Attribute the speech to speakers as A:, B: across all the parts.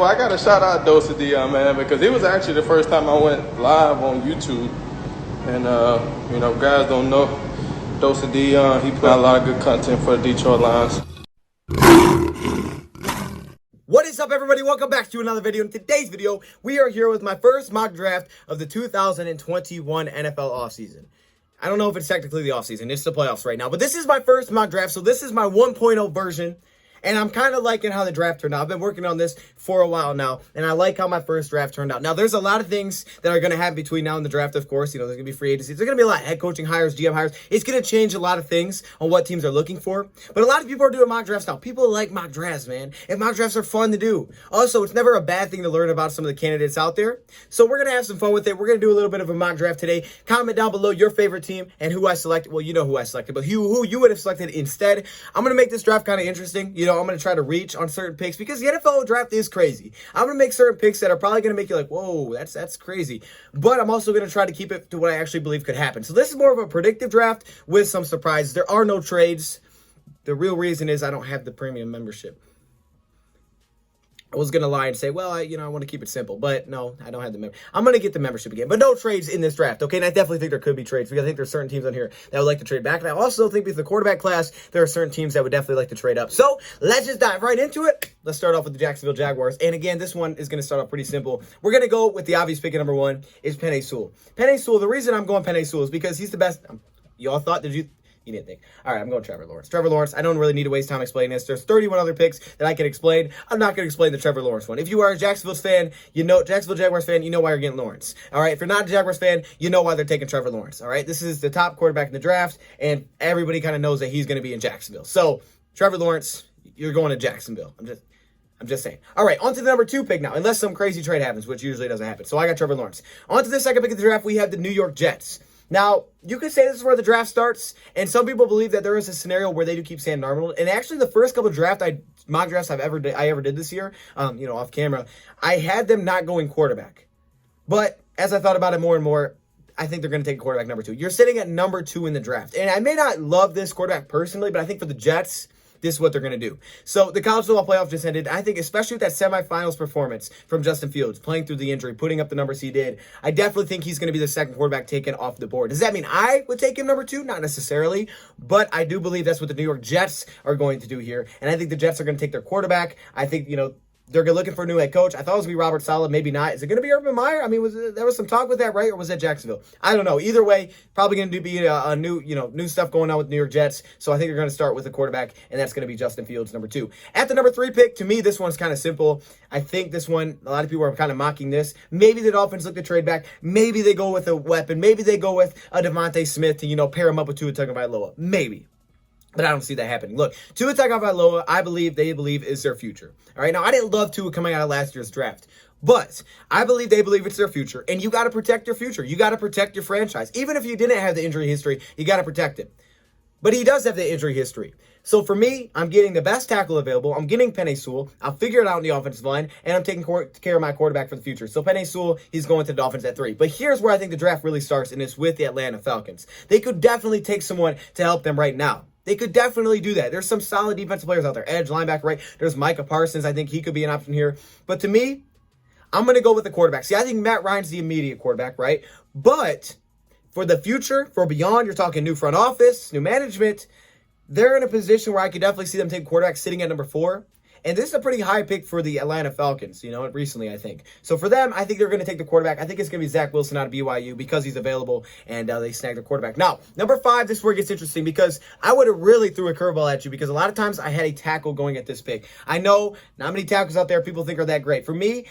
A: well, I got to shout out Dose of Dion, man, because it was actually the first time I went live on YouTube. And, guys don't know Dose of Dion. He put out a lot of good content for the Detroit Lions.
B: What is up, everybody? Welcome back to another video. In today's video, we are here with my first mock draft of the 2021 NFL offseason. I don't know if it's technically the offseason. It's the playoffs right now. But this is my first mock draft, so this is my 1.0 version. And I'm kind of liking how the draft turned out. I've been working on this for a while now, and I like how my first draft turned out. Now, there's a lot of things that are going to happen between now and the draft, of course. There's going to be free agencies. There's going to be a lot of head coaching hires, GM hires. It's going to change a lot of things on what teams are looking for. But a lot of people are doing mock drafts now. People like mock drafts, man. And mock drafts are fun to do. Also, it's never a bad thing to learn about some of the candidates out there. So we're going to have some fun with it. We're going to do a little bit of a mock draft today. Comment down below your favorite team and who I selected. Well, you know who I selected, but who you would have selected instead. I'm going to make this draft kind of interesting. I'm going to try to reach on certain picks because the NFL draft is crazy. I'm going to make certain picks that are probably going to make you like, whoa, that's crazy. But I'm also going to try to keep it to what I actually believe could happen. So this is more of a predictive draft with some surprises. There are no trades. The real reason is I don't have the premium membership. I was going to lie and say, well, I want to keep it simple. But no, I don't have the membership. I'm going to get the membership again. But no trades in this draft, okay? And I definitely think there could be trades because I think there's certain teams on here that would like to trade back. And I also think with the quarterback class, there are certain teams that would definitely like to trade up. So let's just dive right into it. Let's start off with the Jacksonville Jaguars. And again, this one is going to start off pretty simple. We're going to go with the obvious pick at number 1 is Penei Sewell. Penei Sewell, the reason I'm going Penei Sewell is because he's the best. You all thought, You didn't think. All right, I'm going Trevor Lawrence. Trevor Lawrence, I don't really need to waste time explaining this. There's 31 other picks that I can explain. I'm not going to explain the Trevor Lawrence one. If you are a Jacksonville fan, Jacksonville Jaguars fan, you know why you're getting Lawrence. All right, if you're not a Jaguars fan, you know why they're taking Trevor Lawrence. All right, this is the top quarterback in the draft, and everybody kind of knows that he's going to be in Jacksonville. So, Trevor Lawrence, you're going to Jacksonville. I'm just saying. All right, on to the number 2 pick now, unless some crazy trade happens, which usually doesn't happen. So, I got Trevor Lawrence. On to the second pick of the draft, we have the New York Jets. Now, you could say this is where the draft starts, and some people believe that there is a scenario where they do keep Sam Darnold. And actually, the first couple of mock drafts I ever did this year, off camera, I had them not going quarterback. But as I thought about it more and more, I think they're going to take quarterback number 2. You're sitting at number 2 in the draft. And I may not love this quarterback personally, but I think for the Jets, this is what they're going to do. So the college football playoff just ended. I think especially with that semifinals performance from Justin Fields, playing through the injury, putting up the numbers he did, I definitely think he's going to be the second quarterback taken off the board. Does that mean I would take him number 2? Not necessarily, but I do believe that's what the New York Jets are going to do here. And I think the Jets are going to take their quarterback. I think, they're looking for a new head coach. I thought it was going to be Robert Saleh. Maybe not. Is it going to be Urban Meyer? I mean, there was some talk with that, right? Or was that Jacksonville? I don't know. Either way, probably going to be a new stuff going on with New York Jets. So I think they're going to start with a quarterback, and that's going to be Justin Fields, number 2. At the number 3 pick, to me, this one's kind of simple. I think this one, a lot of people are kind of mocking this. Maybe the Dolphins look to trade back. Maybe they go with a weapon. Maybe they go with a Devontae Smith to, pair him up with Tua Tagovailoa. Maybe. But I don't see that happening. Look, Tua Tagovailoa, they believe is their future. All right, now I didn't love Tua coming out of last year's draft, but I believe they believe it's their future, and you got to protect your future. You got to protect your franchise. Even if you didn't have the injury history, you got to protect it. But he does have the injury history. So for me, I'm getting the best tackle available. I'm getting Penei Sewell. I'll figure it out in the offensive line, and I'm taking care of my quarterback for the future. So Penei Sewell, he's going to the Dolphins at 3. But here's where I think the draft really starts, and it's with the Atlanta Falcons. They could definitely take someone to help them right now. They could definitely do that. There's some solid defensive players out there. Edge, linebacker, right? There's Micah Parsons. I think he could be an option here. But to me, I'm going to go with the quarterback. See, I think Matt Ryan's the immediate quarterback, right? But for the future, for beyond, you're talking new front office, new management, they're in a position where I could definitely see them take quarterback sitting at number 4. And this is a pretty high pick for the Atlanta Falcons, recently, I think. So for them, I think they're going to take the quarterback. I think it's going to be Zach Wilson out of BYU because he's available, and they snagged the quarterback. Now, number 5, this is where it gets interesting because I would have really threw a curveball at you because a lot of times I had a tackle going at this pick. I know not many tackles out there people think are that great. For me,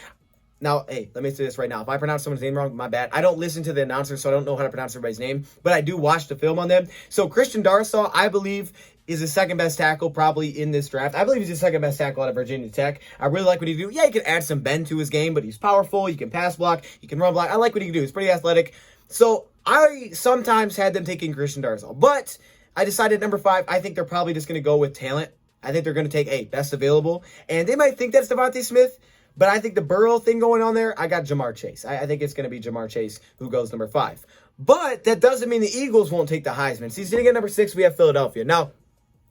B: now, hey, let me say this right now. If I pronounce someone's name wrong, my bad. I don't listen to the announcer, so I don't know how to pronounce everybody's name, but I do watch the film on them. So Christian Darrisaw, I believe, is the second best tackle probably in this draft. I believe he's the second best tackle out of Virginia Tech. I really like what he can do. Yeah, he can add some bend to his game, but he's powerful. He can pass block. He can run block. I like what he can do. He's pretty athletic. So I sometimes had them taking Christian Darrisaw, but I decided number 5, I think they're probably just going to go with talent. I think they're going to take best available, and they might think that's Devontae Smith, but I think the Burrow thing going on there, I got Jamar Chase. I think it's going to be Jamar Chase who goes number 5. But that doesn't mean the Eagles won't take the Heisman. See, sitting at number 6, we have Philadelphia. Now,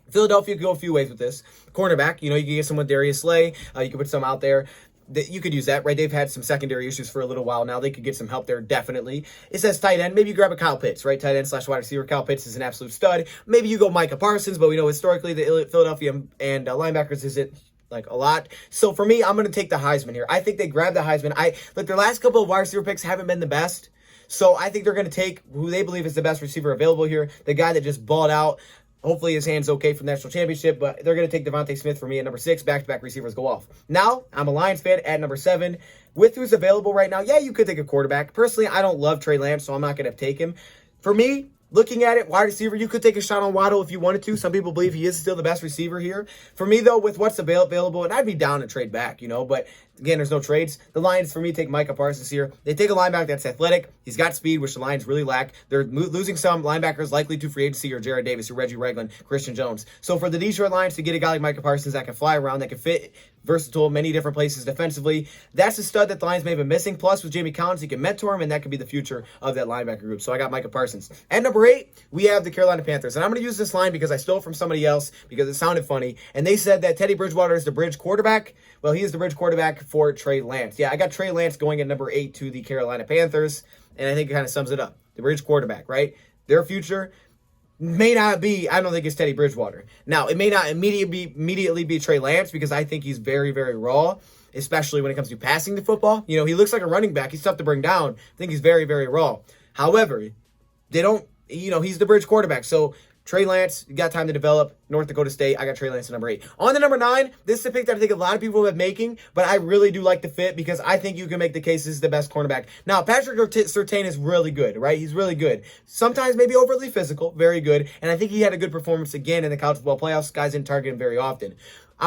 B: Philadelphia could go a few ways with this. Cornerback, you can get someone Darius Slay. You can put some out there. you could use that, right? They've had some secondary issues for a little while now. They could get some help there, definitely. It says tight end. Maybe you grab a Kyle Pitts, right? Tight end / wide receiver. Kyle Pitts is an absolute stud. Maybe you go Micah Parsons, but we know historically the Philadelphia and linebackers isn't like a lot. So for me, I'm going to take the Heisman here. I think they grab the Heisman. Look, their last couple of wide receiver picks haven't been the best. So I think they're going to take who they believe is the best receiver available here, the guy that just balled out. Hopefully his hand's okay for the national championship, but they're going to take Devontae Smith for me at number 6. Back-to-back receivers go off. Now, I'm a Lions fan at number 7. With who's available right now, yeah, you could take a quarterback. Personally, I don't love Trey Lance, so I'm not going to take him. For me, looking at it, wide receiver, you could take a shot on Waddle if you wanted to. Some people believe he is still the best receiver here. For me, though, with what's available, and I'd be down to trade back, but again, there's no trades. The Lions, for me, take Micah Parsons here. They take a linebacker that's athletic. He's got speed, which the Lions really lack. They're losing some linebackers likely to free agency or Jared Davis or Reggie Ragland, Christian Jones. So for the Detroit Lions to get a guy like Micah Parsons that can fly around, that can fit versatile, many different places defensively, that's a stud that the Lions may have been missing. Plus, with Jamie Collins, he can mentor him, and that could be the future of that linebacker group. So I got Micah Parsons. At number 8, we have the Carolina Panthers. And I'm going to use this line because I stole it from somebody else because it sounded funny. And they said that Teddy Bridgewater is the bridge quarterback. Well, he is the bridge quarterback for Trey Lance. Yeah, I got Trey Lance going at number 8 to the Carolina Panthers, and I think it kind of sums it up. The bridge quarterback, right? Their future may not be, I don't think it's Teddy Bridgewater. Now, it may not immediately be Trey Lance because I think he's very, very raw, especially when it comes to passing the football. He looks like a running back. He's tough to bring down. I think he's very, very raw. However, they don't, he's the bridge quarterback. So Trey Lance, you got time to develop. North Dakota State, I got Trey Lance at number 8. On the number 9, this is a pick that I think a lot of people have been making, but I really do like the fit because I think you can make the case this is the best cornerback. Now, Patrick Surtain is really good, right? He's really good. Sometimes maybe overly physical, very good, and I think he had a good performance again in the college football playoffs. Guys didn't target him very often.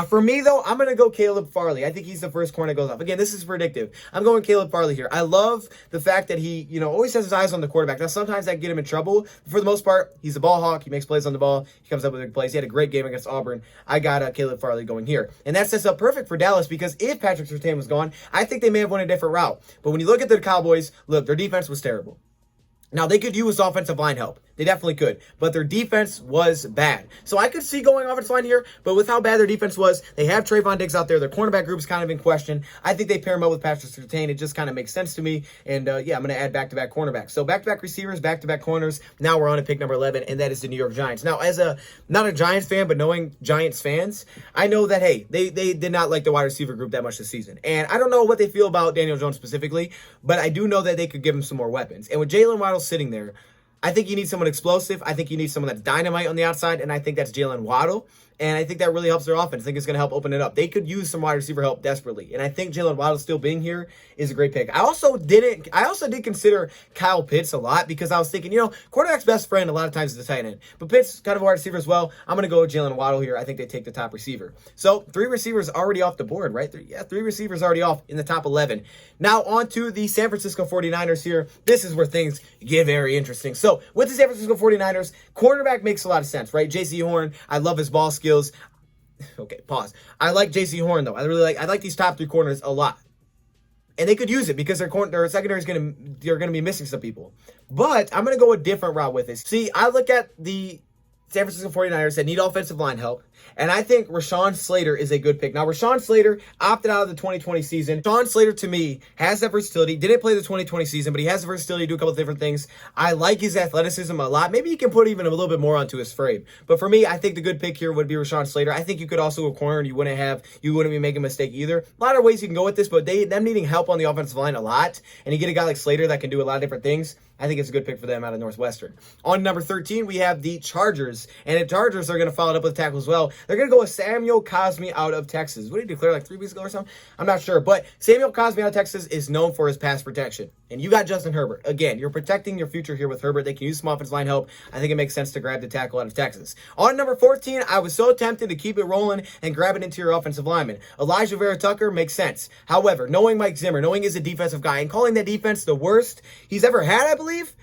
B: For me, though, I'm going to go Caleb Farley. I think he's the first corner that goes off. Again, this is predictive. I'm going Caleb Farley here. I love the fact that he, always has his eyes on the quarterback. Now, sometimes that get him in trouble. For the most part, he's a ball hawk. He makes plays on the ball. He comes up with big plays. He had a great game against Auburn. I got Caleb Farley going here. And that sets up perfect for Dallas because if Patrick Surtain was gone, I think they may have went a different route. But when you look at the Cowboys, look, their defense was terrible. Now, they could use offensive line help. They definitely could. But their defense was bad. So I could see going offensive line here, but with how bad their defense was, they have Trayvon Diggs out there. Their cornerback group's kind of in question. I think they pair him up with Patrick Surtain. It just kind of makes sense to me. And, yeah, I'm going to add back-to-back cornerbacks. So back-to-back receivers, back-to-back corners. Now we're on to pick number 11, and that is the New York Giants. Now, as not a Giants fan, but knowing Giants fans, I know that, hey, they did not like the wide receiver group that much this season. And I don't know what they feel about Daniel Jones specifically, but I do know that they could give him some more weapons. And with Jalen Waddle sitting there, I think you need someone explosive. I think you need someone that's dynamite on the outside, and I think that's Jalen Waddle. And I think that really helps their offense. I think it's going to help open it up. They could use some wide receiver help desperately. And I think Jalen Waddle still being here is a great pick. I also did consider Kyle Pitts a lot because I was thinking, quarterback's best friend a lot of times is the tight end. But Pitts, kind of a wide receiver as well. I'm going to go with Jalen Waddle here. I think they take the top receiver. So 3 receivers already off the board, right? 3 receivers already off in the top 11. Now on to the San Francisco 49ers here. This is where things get very interesting. So with the San Francisco 49ers, cornerback makes a lot of sense, right? J.C. Horn, I love his ball skills. Okay, pause. I like J.C. Horn though. I like these top 3 corners a lot, and they could use it because their secondary is they're gonna be missing some people. But I'm gonna go a different route with this. See, I look at the San Francisco 49ers that need offensive line help, and I think Rashawn Slater is a good pick. Now, Rashawn Slater opted out of the 2020 season. Rashawn Slater, to me, has that versatility. Didn't play the 2020 season, but he has the versatility to do a couple of different things. I like his athleticism a lot. Maybe he can put even a little bit more onto his frame. But for me, I think the good pick here would be Rashawn Slater. I think you could also go corner, and you wouldn't be making a mistake either. A lot of ways you can go with this, but them needing help on the offensive line a lot, and you get a guy like Slater that can do a lot of different things, I think it's a good pick for them out of Northwestern. On number 13, we have the Chargers. And the Chargers are going to follow it up with a tackle as well. They're going to go with Samuel Cosmi out of Texas. What did he declare, like 3 weeks ago or something? I'm not sure. But Samuel Cosmi out of Texas is known for his pass protection. And you got Justin Herbert. Again, you're protecting your future here with Herbert. They can use some offensive line help. I think it makes sense to grab the tackle out of Texas. On number 14, I was so tempted to keep it rolling and grab an interior offensive lineman. Elijah Vera Tucker makes sense. However, knowing Mike Zimmer, knowing he's a defensive guy, and calling that defense the worst he's ever had, I believe,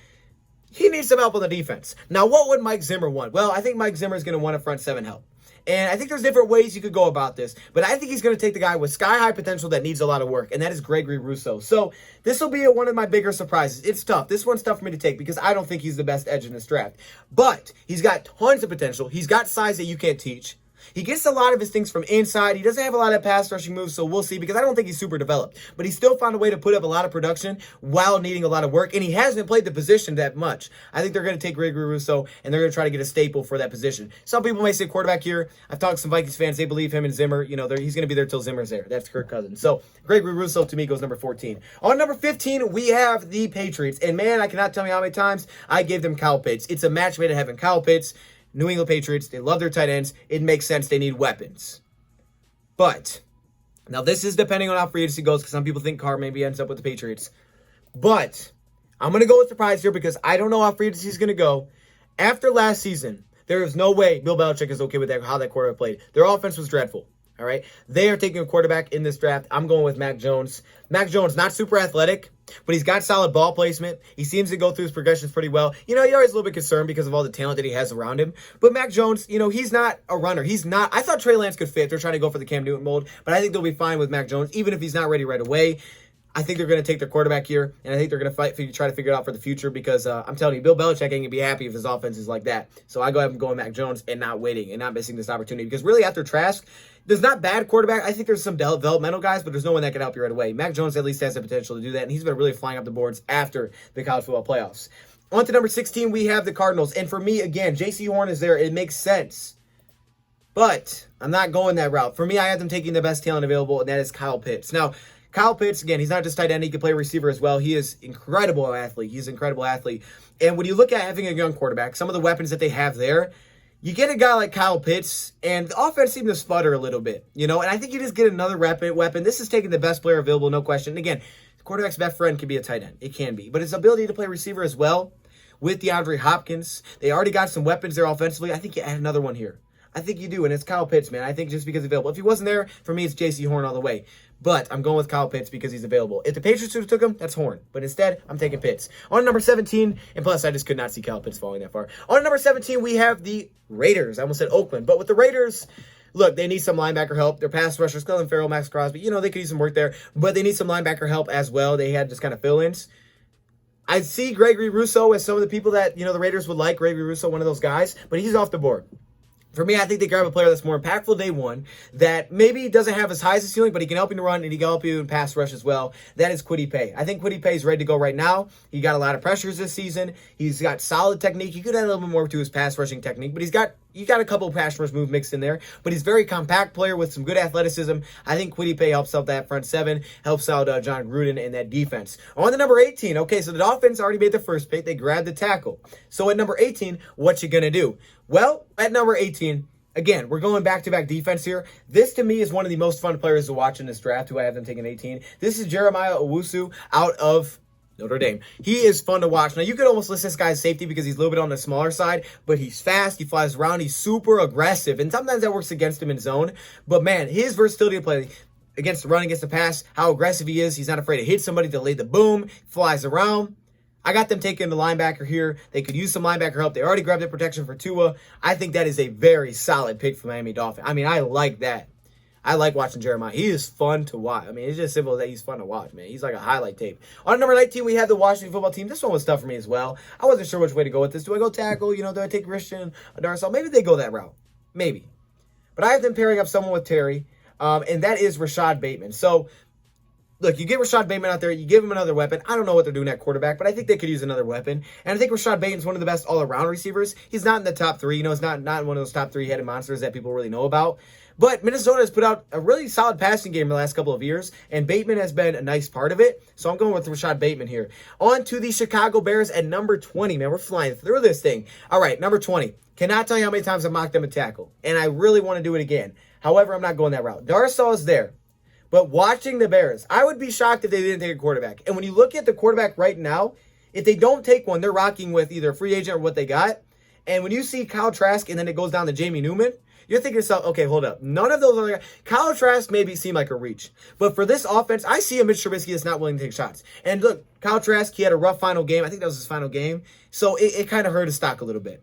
B: he needs some help on the defense. Now, what would Mike Zimmer want? Well, I think Mike Zimmer is going to want a front 7 help. And I think there's different ways you could go about this. But I think he's going to take the guy with sky-high potential that needs a lot of work, and that is Gregory Rousseau. So this will be one of my bigger surprises. It's tough. This one's tough for me to take because I don't think he's the best edge in this draft. But he's got tons of potential. He's got size that you can't teach. He gets a lot of his things from inside. He doesn't have a lot of pass rushing moves, so we'll see, because I don't think he's super developed. But he still found a way to put up a lot of production while needing a lot of work, and he hasn't played the position that much. I think they're going to take Gregory Rousseau, and they're going to try to get a staple for that position. Some people may say quarterback here. I've talked to some Vikings fans. They believe him and Zimmer. You know, he's going to be there till Zimmer's there. That's Kirk Cousins. So Gregory Rousseau, to me, goes number 14. On number 15, we have the Patriots. And, man, I cannot tell you how many times I gave them Kyle Pitts. It's a match made in heaven. Kyle Pitts, New England Patriots, they love their tight ends. It makes sense. They need weapons. But, now this is depending on how free agency goes, because some people think Carr maybe ends up with the Patriots. But, I'm going to go with surprise here, because I don't know how free agency is going to go. After last season, there is no way Bill Belichick is okay with how that quarterback played. Their offense was dreadful. All right. They are taking a quarterback in this draft. I'm going with Mac Jones. Mac Jones, not super athletic, but he's got solid ball placement. He seems to go through his progressions pretty well. You know, you're always a little bit concerned because of all the talent that he has around him. But Mac Jones, you know, he's not a runner. He's not. I thought Trey Lance could fit. They're trying to go for the Cam Newton mold, but I think they'll be fine with Mac Jones, even if he's not ready right away. I think they're going to take their quarterback here, and I think they're going to try to figure it out for the future, because I'm telling you, Bill Belichick ain't going to be happy if his offense is like that. So I go ahead and go with Mac Jones and not waiting and not missing this opportunity, because really after Trask, there's not bad quarterback. I think there's some developmental guys, but there's no one that can help you right away. Mac Jones at least has the potential to do that, and he's been really flying up the boards after the college football playoffs. On to number 16, we have the Cardinals, and for me, again, J.C. Horn is there. It makes sense. But I'm not going that route. For me, I have them taking the best talent available, and that is Kyle Pitts. Now, Kyle Pitts, again, he's not just tight end. He can play receiver as well. He is incredible athlete. He's an incredible athlete. And when you look at having a young quarterback, some of the weapons that they have there, you get a guy like Kyle Pitts, and the offense seems to sputter a little bit, you know? And I think you just get another weapon. This is taking the best player available, no question. And again, the quarterback's best friend can be a tight end. It can be. But his ability to play receiver as well with DeAndre Hopkins, they already got some weapons there offensively. I think you add another one here. I think you do, and it's Kyle Pitts, man. I think just because he's available. If he wasn't there, for me, it's J.C. Horn all the way. But I'm going with Kyle Pitts because he's available. If the Patriots would have took him, that's Horn. But instead, I'm taking Pitts. On number 17, and plus, I just could not see Kyle Pitts falling that far. On number 17, we have the Raiders. I almost said Oakland. But with the Raiders, look, they need some linebacker help. Their pass rushers, Clelin Ferrell, Max Crosby, you know, they could use some work there. But they need some linebacker help as well. They had just kind of fill-ins. I see Gregory Rousseau as some of the people that, you know, the Raiders would like. Gregory Rousseau, one of those guys. But he's off the board. For me, I think they grab a player that's more impactful day one, that maybe doesn't have as high as a ceiling, but he can help you to run, and he can help you in pass rush as well. That is Kwity Paye. I think Kwity Paye is ready to go right now. He got a lot of pressures this season. He's got solid technique. He could add a little bit more to his pass rushing technique, but you got a couple of pass rush move mixed in there, but he's a very compact player with some good athleticism. I think Kwity Paye helps out that front seven, helps out John Gruden and that defense. On to number 18. Okay, so the Dolphins already made their first pick. They grabbed the tackle. So at number 18, what you going to do? Well, at number 18, again, we're going back-to-back defense here. This, to me, is one of the most fun players to watch in this draft, who I have them taking 18. This is Jeremiah Owusu out of Notre Dame. He is fun to watch. Now, you could almost list this guy as safety because he's a little bit on the smaller side, but he's fast, he flies around, he's super aggressive, and sometimes that works against him in zone. But, man, his versatility to play against the run, against the pass, how aggressive he is. He's not afraid to hit somebody, to lay the boom, flies around. I got them taking the linebacker here. They could use some linebacker help. They already grabbed their protection for Tua. I think that is a very solid pick for Miami Dolphins. I mean, I like that. I like watching Jeremiah. He is fun to watch. I mean, it's just simple that he's fun to watch, man. He's like a highlight tape. On number 19, we have the Washington football team. This one was tough for me as well. I wasn't sure which way to go with this. Do I go tackle? You know, do I take Christian Darrisaw? Maybe they go that route. Maybe. But I have them pairing up someone with Terry, and that is Rashad Bateman. So, look, you get Rashad Bateman out there, you give him another weapon. I don't know what they're doing at quarterback, but I think they could use another weapon. And I think Rashad Bateman's one of the best all-around receivers. He's not in the top three. You know, he's not one of those top three-headed monsters that people really know about. But Minnesota has put out a really solid passing game in the last couple of years, and Bateman has been a nice part of it. So I'm going with Rashad Bateman here. On to the Chicago Bears at number 20. Man, we're flying through this thing. All right, number 20. Cannot tell you how many times I've mocked them a tackle, and I really want to do it again. However, I'm not going that route. Darrisaw is there. But watching the Bears, I would be shocked if they didn't take a quarterback. And when you look at the quarterback right now, if they don't take one, they're rocking with either a free agent or what they got. And when you see Kyle Trask and then it goes down to Jamie Newman, you're thinking to yourself, okay, hold up. None of those other guys. Kyle Trask maybe seem like a reach. But for this offense, I see a Mitch Trubisky that's not willing to take shots. And look, Kyle Trask, he had a rough final game. I think that was his final game. So it kind of hurt his stock a little bit.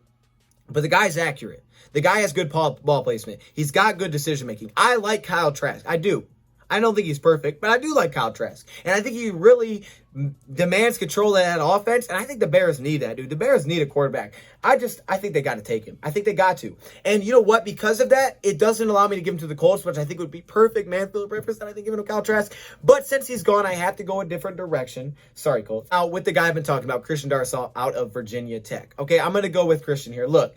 B: But the guy's accurate. The guy has good ball placement. He's got good decision-making. I like Kyle Trask. I do. I don't think he's perfect, but I do like Kyle Trask. And I think he really demands control of that offense. And I think the Bears need that, dude. The Bears need a quarterback. I think they got to take him. I think they got to. And you know what? Because of that, it doesn't allow me to give him to the Colts, which I think would be perfect, man. Philip Rivers, and I think giving him Kyle Trask. But since he's gone, I have to go a different direction. Sorry, Colts. Now, with the guy I've been talking about, Christian Darrisaw out of Virginia Tech. Okay, I'm going to go with Christian here. Look.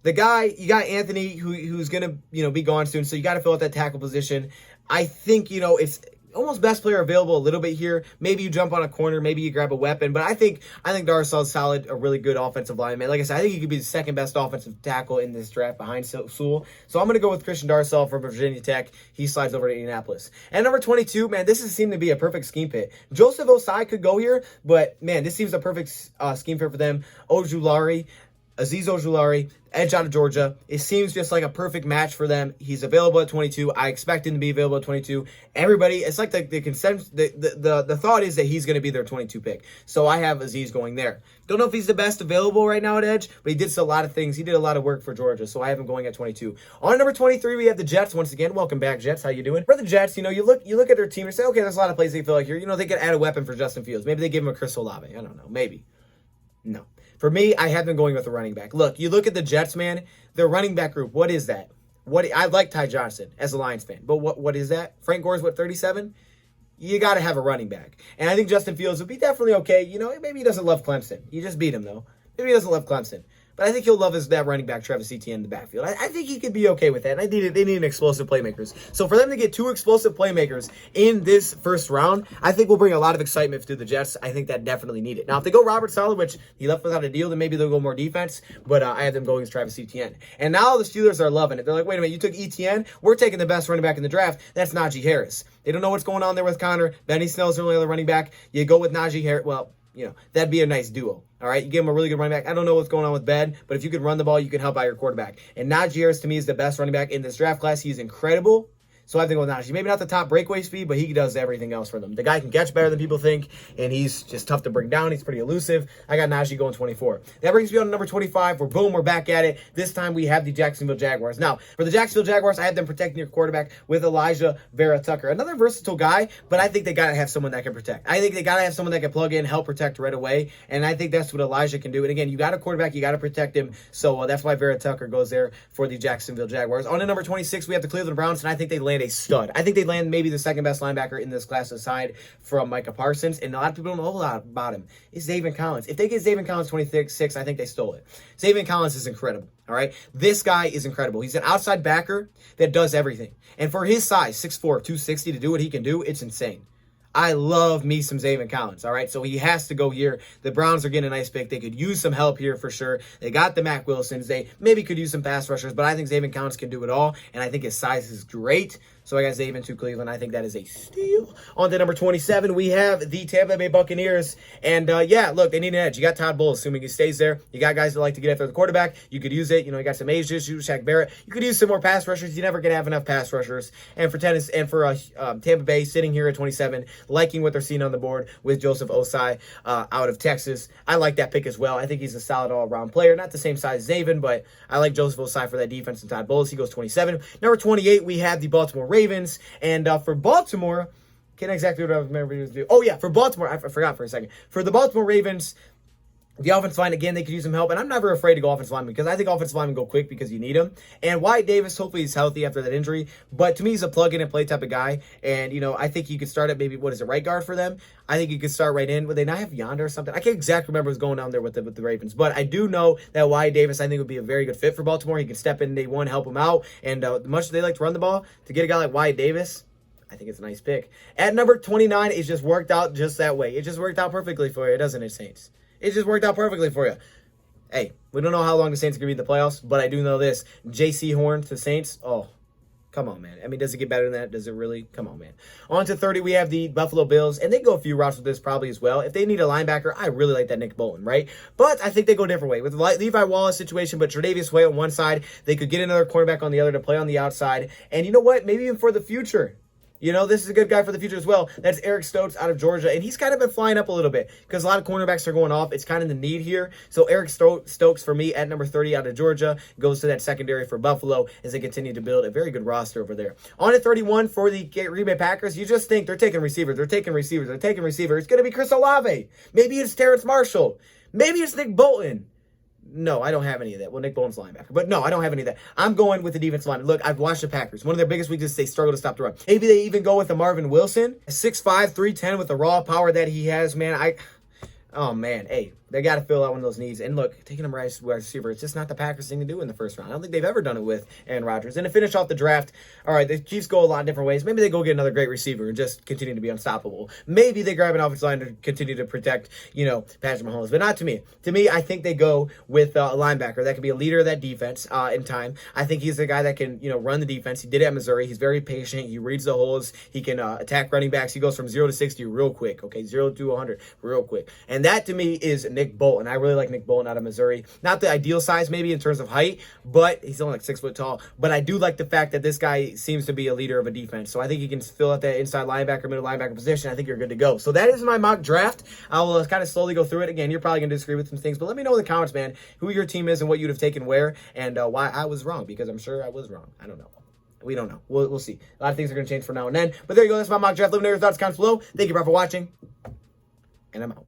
B: The guy, you got Anthony, who's going to, be gone soon, so you got to fill out that tackle position. I think, it's almost best player available a little bit here. Maybe you jump on a corner, maybe you grab a weapon, but I think Darrisaw's solid, a really good offensive lineman. Like I said, I think he could be the second best offensive tackle in this draft behind Sewell. So I'm going to go with Christian Darrisaw from Virginia Tech. He slides over to Indianapolis. And number 22, man, this seemed to be a perfect scheme fit. Joseph Osai could go here, but man, this seems a perfect scheme fit for them. Azeez Ojulari, edge out of Georgia. It seems just like a perfect match for them. He's available at 22. I expect him to be available at 22. Everybody, it's like the consensus. The thought is that he's going to be their 22 pick. So I have Azeez going there. Don't know if he's the best available right now at edge, but he did a lot of things. He did a lot of work for Georgia, so I have him going at 22. On number 23, we have the Jets. Once again, welcome back, Jets. How you doing? For the Jets, you look at their team and say, okay, there's a lot of plays they feel like here. They could add a weapon for Justin Fields. Maybe they give him a Chris Olave. I don't know. Maybe. No. For me, I have them going with a running back. Look, you look at the Jets, man. Their running back group. What is that? I like Ty Johnson as a Lions fan, but what is that? Frank Gore's 37? You got to have a running back, and I think Justin Fields would be definitely okay. Maybe he doesn't love Clemson. You just beat him though. Maybe he doesn't love Clemson. But I think he'll love that running back, Travis Etienne, in the backfield. I think he could be okay with that. And they need an explosive playmakers. So for them to get two explosive playmakers in this first round, I think will bring a lot of excitement to the Jets. I think that definitely need it. Now, if they go Robert Saleh, which he left without a deal, then maybe they'll go more defense. But I have them going as Travis Etienne. And now the Steelers are loving it. They're like, wait a minute, you took Etienne? We're taking the best running back in the draft. That's Najee Harris. They don't know what's going on there with Connor. Benny Snell's the only other running back. You go with Najee Harris. Well, that'd be a nice duo. All right, you give him a really good running back. I don't know what's going on with Ben, but if you could run the ball, you can help out your quarterback. And Najee Harris, to me, is the best running back in this draft class. He's incredible. So I think with Najee, maybe not the top breakaway speed, but he does everything else for them. The guy can catch better than people think, and he's just tough to bring down. He's pretty elusive. I got Najee going 24. That brings me on to number 25. We're back at it. This time we have the Jacksonville Jaguars. Now, for the Jacksonville Jaguars, I have them protecting your quarterback with Elijah Vera Tucker. Another versatile guy, but I think they got to have someone that can protect. I think they got to have someone that can plug in, help protect right away, and I think that's what Elijah can do. And again, you got a quarterback, you got to protect him, so that's why Vera Tucker goes there for the Jacksonville Jaguars. On to number 26, we have the Cleveland Browns, and I think they land a stud. I think they land maybe the second best linebacker in this class aside from Micah Parsons, and a lot of people don't know a lot about him. It's Zaven Collins. If they get Zaven Collins 26, I think they stole it. Zaven Collins is incredible, all right? This guy is incredible. He's an outside backer that does everything. And for his size, 6'4", 260, to do what he can do, it's insane. I love me some Zaven Collins, all right? So he has to go here. The Browns are getting a nice pick. They could use some help here for sure. They got the Mac Wilsons. They maybe could use some pass rushers, but I think Zaven Collins can do it all, and I think his size is great. So I got Zaven to Cleveland. I think that is a steal. On to number 27, we have the Tampa Bay Buccaneers. And, look, they need an edge. You got Todd Bowles, assuming he stays there. You got guys that like to get after the quarterback. You could use it. You got some age issues, Shaq Barrett. You could use some more pass rushers. You're never going to have enough pass rushers. And for Tampa Bay, sitting here at 27, liking what they're seeing on the board with Joseph Osai out of Texas. I like that pick as well. I think he's a solid all-around player. Not the same size as Zaven, but I like Joseph Osai for that defense and Todd Bowles. He goes 27. Number 28, we have the Baltimore Ravens. And for Baltimore, can't exactly what I remember to do. Oh, yeah, for Baltimore, I forgot for a second. For the Baltimore Ravens, the offensive line, again, they could use some help. And I'm never afraid to go offensive lineman because I think offensive linemen go quick because you need them. And Wyatt Davis, hopefully he's healthy after that injury. But to me, he's a plug-in-and-play type of guy. And, I think you could start at maybe, right guard for them? I think you could start right in. Would they not have Yonder or something? I can't exactly remember what's going on there with the Ravens. But I do know that Wyatt Davis, I think, would be a very good fit for Baltimore. He can step in day one, help them out. And much as they like to run the ball, to get a guy like Wyatt Davis, I think it's a nice pick. At number 29, it just worked out just that way. It just worked out perfectly for you, doesn't it, Saints? It just worked out perfectly for you. Hey, we don't know how long the Saints are going to be in the playoffs, but I do know this. J.C. Horn to Saints, come on, man. I mean, does it get better than that? Does it really? Come on, man. On to 30, we have the Buffalo Bills, and they go a few routes with this probably as well. If they need a linebacker, I really like that Nick Bolton, right? But I think they go a different way. With the Levi Wallace situation, but Tre'Davious White on one side, they could get another cornerback on the other to play on the outside. And you know what? Maybe even for the future, This is a good guy for the future as well. That's Eric Stokes out of Georgia, and he's kind of been flying up a little bit because a lot of cornerbacks are going off. It's kind of the need here. So Eric Stokes for me at number 30 out of Georgia goes to that secondary for Buffalo as they continue to build a very good roster over there. On at 31 for the Green Bay Packers, you just think they're taking receivers. It's going to be Chris Olave. Maybe it's Terrence Marshall. Maybe it's Nick Bolton. No, I don't have any of that. Well, Nick Bolton's linebacker. But no, I don't have any of that. I'm going with the defensive line. Look, I've watched the Packers. One of their biggest weaknesses, they struggle to stop the run. Maybe they even go with a Marvin Wilson. 6'5", 310 with the raw power that he has, man. Oh, man. Hey, they got to fill out one of those needs. And look, taking him right receiver, it's just not the Packers thing to do in the first round. I don't think they've ever done it with Aaron Rodgers. And to finish off the draft, all right, the Chiefs go a lot of different ways. Maybe they go get another great receiver and just continue to be unstoppable. Maybe they grab an offensive line to continue to protect, Patrick Mahomes. But not to me. To me, I think they go with a linebacker that can be a leader of that defense in time. I think he's the guy that can, run the defense. He did it at Missouri. He's very patient. He reads the holes. He can attack running backs. He goes from 0 to 60 real quick. Okay, 0 to 100 real quick. And that, to me, is Nick Bolton. I really like Nick Bolton out of Missouri. Not the ideal size maybe in terms of height, but he's only like 6 foot tall. But I do like the fact that this guy seems to be a leader of a defense. So I think he can fill out that inside linebacker, middle linebacker position. I think you're good to go. So that is my mock draft. I will kind of slowly go through it. Again, you're probably going to disagree with some things, but let me know in the comments, man, who your team is and what you'd have taken where and why I was wrong, because I'm sure I was wrong. I don't know. We don't know. We'll see. A lot of things are going to change from now and then. But there you go. That's my mock draft. Let me know your thoughts, comments below. Thank you, bro, for watching. And I'm out.